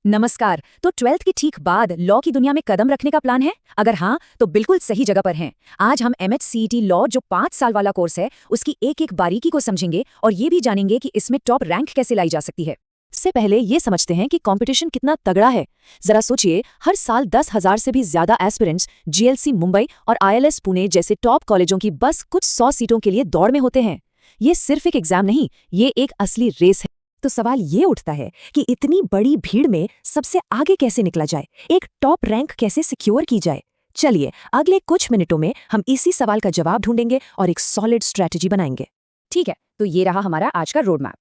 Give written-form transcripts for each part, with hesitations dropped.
नमस्कार। तो 12th के ठीक बाद लॉ की दुनिया में कदम रखने का प्लान है? अगर हाँ तो बिल्कुल सही जगह पर हैं। आज हम MHCET लॉ जो 5 साल वाला कोर्स है उसकी एक एक बारीकी को समझेंगे और ये भी जानेंगे कि इसमें टॉप रैंक कैसे लाई जा सकती है। इससे पहले ये समझते हैं कि कंपटीशन कितना तगड़ा है। जरा सोचिए, हर साल 10,000 से भी ज्यादा एस्पिरेंट्स GLC मुंबई और ILS पुणे जैसे टॉप कॉलेजों की बस कुछ 100 सीटों के लिए दौड़ में होते हैं। ये सिर्फ एक एग्जाम नहीं, ये एक असली रेस है। तो सवाल ये उठता है कि इतनी बड़ी भीड़ में सबसे आगे कैसे निकला जाए, एक टॉप रैंक कैसे सिक्योर की जाए। चलिए अगले कुछ मिनटों में हम इसी सवाल का जवाब ढूंढेंगे और एक सॉलिड स्ट्रेटजी बनाएंगे। ठीक है, तो ये रहा हमारा आज का रोड मैप।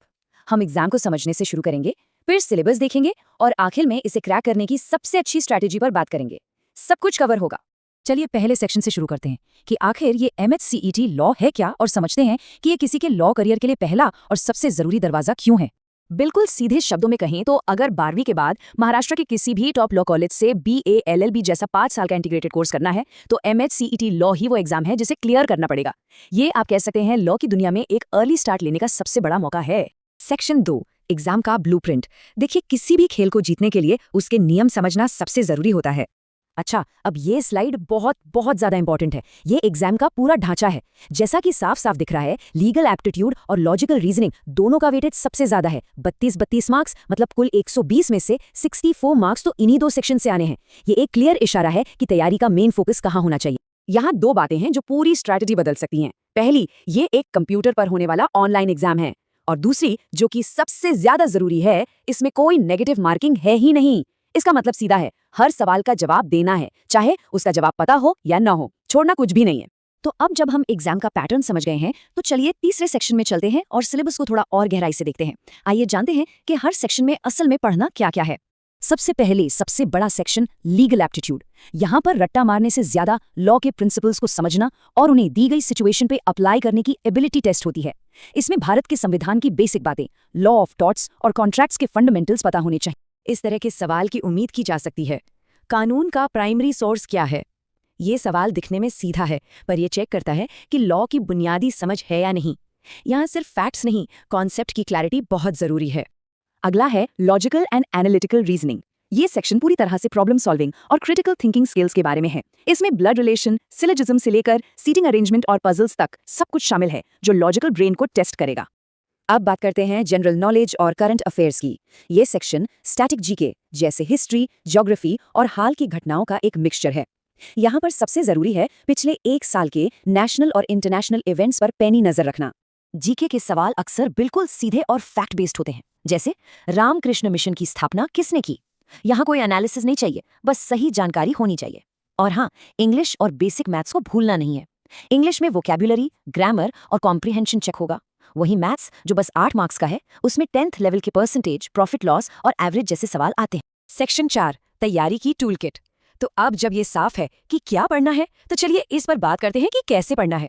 हम एग्जाम को समझने से शुरू करेंगे, फिर सिलेबस देखेंगे और आखिर में इसे क्रैक करने की सबसे अच्छी स्ट्रैटेजी पर बात करेंगे। सब कुछ कवर होगा। चलिए पहले सेक्शन से शुरू करते हैं कि आखिर ये MHCET लॉ है क्या, और समझते हैं कि ये किसी के लॉ करियर के लिए पहला और सबसे जरूरी दरवाजा क्यों है। बिल्कुल सीधे शब्दों में कहें तो अगर 12वीं के बाद महाराष्ट्र के किसी भी टॉप लॉ कॉलेज से BA LLB जैसा 5 साल का इंटीग्रेटेड कोर्स करना है तो MHCET लॉ ही वो एग्जाम है जिसे क्लियर करना पड़ेगा। ये आप कह सकते हैं लॉ की दुनिया में एक अर्ली स्टार्ट लेने का सबसे बड़ा मौका है। सेक्शन 2, एग्जाम का ब्लूप्रिंट। देखिए, किसी भी खेल को जीतने के लिए उसके नियम समझना सबसे जरूरी होता है। अच्छा, अब ये स्लाइड बहुत बहुत ज्यादा इंपॉर्टेंट है। ये एग्जाम का पूरा ढांचा है। जैसा कि साफ साफ दिख रहा है, लीगल एप्टीट्यूड और लॉजिकल रीजनिंग दोनों का वेटेज सबसे ज्यादा है। 32 मार्क्स, मतलब कुल 120 में से 64 मार्क्स तो इन्हीं 2 सेक्शन से आने हैं। ये एक क्लियर इशारा है कि तैयारी का मेन फोकस कहाँ होना चाहिए। यहाँ 2 बातें हैं जो पूरी स्ट्रैटेजी बदल सकती हैं। पहली, ये एक कंप्यूटर पर होने वाला ऑनलाइन एग्जाम है, और दूसरी, जो कि सबसे ज्यादा जरूरी है, इसमें कोई नेगेटिव मार्किंग है ही नहीं। इसका मतलब सीधा है, हर सवाल का जवाब देना है, चाहे उसका जवाब पता हो या ना हो, छोड़ना कुछ भी नहीं है। तो अब जब हम एग्जाम का पैटर्न समझ गए हैं तो चलिए तीसरे सेक्शन में चलते हैं और सिलेबस को थोड़ा और गहराई से देखते हैं। आइए जानते हैं कि हर सेक्शन में असल में पढ़ना क्या क्या है। सबसे पहले सबसे बड़ा सेक्शन लीगल एप्टीट्यूड। यहाँ पर रट्टा मारने से ज्यादा लॉ के प्रिंसिपल्स को समझना और उन्हें दी गई सिचुएशन पे अप्लाई करने की एबिलिटी टेस्ट होती है। इसमें भारत के संविधान की बेसिक बातें, लॉ ऑफ टॉर्ट्स और कॉन्ट्रैक्ट्स के फंडामेंटल्स पता होने चाहिए। इस तरह के सवाल की उम्मीद की जा सकती है। कानून का प्राइमरी सोर्स क्या है? ये सवाल दिखने में सीधा है, पर यह चेक करता है कि लॉ की बुनियादी समझ है या नहीं। यहाँ सिर्फ फैक्ट्स नहीं, कॉन्सेप्ट की क्लैरिटी बहुत जरूरी है। अगला है लॉजिकल एंड एनालिटिकल रीजनिंग। ये सेक्शन पूरी तरह से प्रॉब्लम सॉल्विंग और क्रिटिकल थिंकिंग स्किल्स के बारे में है। इसमें ब्लड रिलेशन, सिलोजिज्म से लेकर सीटिंग अरेंजमेंट और पजल्स तक सब कुछ शामिल है, जो लॉजिकल ब्रेन को टेस्ट करेगा। अब बात करते हैं जनरल नॉलेज और करंट अफेयर्स की। ये सेक्शन स्टैटिक जीके जैसे हिस्ट्री, ज्योग्राफी और हाल की घटनाओं का एक मिक्सचर है। यहाँ पर सबसे जरूरी है पिछले 1 साल के नेशनल और इंटरनेशनल इवेंट्स पर पैनी नजर रखना। जीके के सवाल अक्सर बिल्कुल सीधे और फैक्ट बेस्ड होते हैं, जैसे रामकृष्ण मिशन की स्थापना किसने की। यहाँ कोई एनालिसिस नहीं चाहिए, बस सही जानकारी होनी चाहिए। और हाँ, इंग्लिश और बेसिक मैथ्स को भूलना नहीं है। इंग्लिश में वोकैब्युलरी, ग्रामर और कॉम्प्रिहेंशन चेक होगा। वही मैथ्स जो बस 8 मार्क्स का है, उसमें 10th लेवल के परसेंटेज, प्रॉफिट लॉस और एवरेज जैसे सवाल आते हैं। सेक्शन 4, तैयारी की टूल किट। तो अब जब ये साफ है कि क्या पढ़ना है, तो चलिए इस पर बात करते हैं कि कैसे पढ़ना है।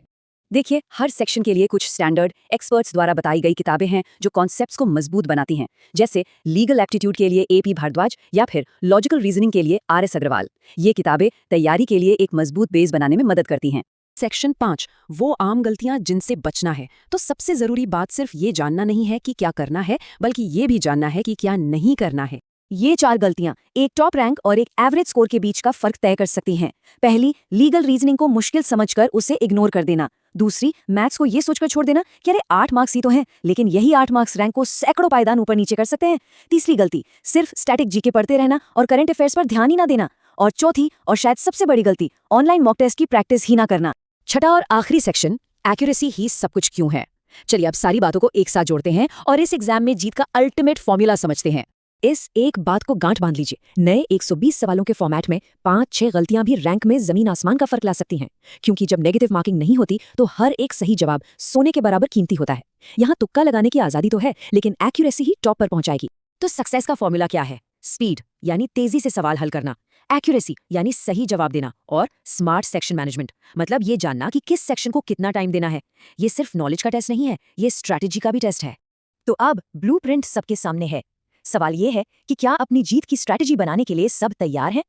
देखिए, हर सेक्शन के लिए कुछ स्टैंडर्ड एक्सपर्ट्स द्वारा बताई गई किताबें हैं जो कॉन्सेप्ट्स को मजबूत बनाती हैं। जैसे लीगल एप्टीट्यूड के लिए AP भारद्वाज या फिर लॉजिकल रीजनिंग के लिए RS अग्रवाल। ये किताबें तैयारी के लिए एक मजबूत बेस बनाने में मदद करती हैं। सेक्शन 5, वो आम गलतियां जिनसे बचना है। तो सबसे जरूरी बात सिर्फ ये जानना नहीं है कि क्या करना है, बल्कि ये भी जानना है कि क्या नहीं करना है। ये 4 गलतियां एक टॉप रैंक और एक एवरेज स्कोर के बीच का फर्क तय कर सकती हैं। पहली, लीगल रीजनिंग को मुश्किल समझकर उसे इग्नोर कर देना। दूसरी, मैथ्स को ये सोचकर छोड़ देना कि अरे 8 मार्क्स ही तो हैं, लेकिन यही 8 मार्क्स रैंक को सैकड़ों पायदान ऊपर नीचे कर सकते हैं। तीसरी गलती, सिर्फ स्टैटिक जीके पढ़ते रहना और करंट अफेयर्स पर ध्यान ही ना देना। और चौथी और शायद सबसे बड़ी गलती, ऑनलाइन मॉक टेस्ट की प्रैक्टिस ही ना करना। छठा और आखिरी सेक्शन, एक्यूरेसी ही सब कुछ क्यों है। चलिए अब सारी बातों को एक साथ जोड़ते हैं और इस एग्जाम में जीत का अल्टीमेट फॉर्मूला समझते हैं। इस एक बात को गांठ बांध लीजिए, नए 120 सवालों के फॉर्मेट में 5-6 गलतियां भी रैंक में जमीन आसमान का फर्क ला सकती हैं। क्योंकि जब नेगेटिव मार्किंग नहीं होती तो हर एक सही जवाब सोने के बराबर कीमती होता है। यहाँ तुक्का लगाने की आजादी तो है, लेकिन एक्यूरेसी ही टॉप पर पहुंचाएगी। तो सक्सेस का फॉर्मूला क्या है? स्पीड यानी तेजी से सवाल हल करना, एक्यूरेसी यानी सही जवाब देना, और स्मार्ट सेक्शन मैनेजमेंट मतलब ये जानना कि किस सेक्शन को कितना टाइम देना है। ये सिर्फ नॉलेज का टेस्ट नहीं है, ये स्ट्रैटेजी का भी टेस्ट है। तो अब ब्लूप्रिंट सबके सामने है। सवाल ये है कि क्या अपनी जीत की स्ट्रैटेजी बनाने के लिए सब तैयार हैं?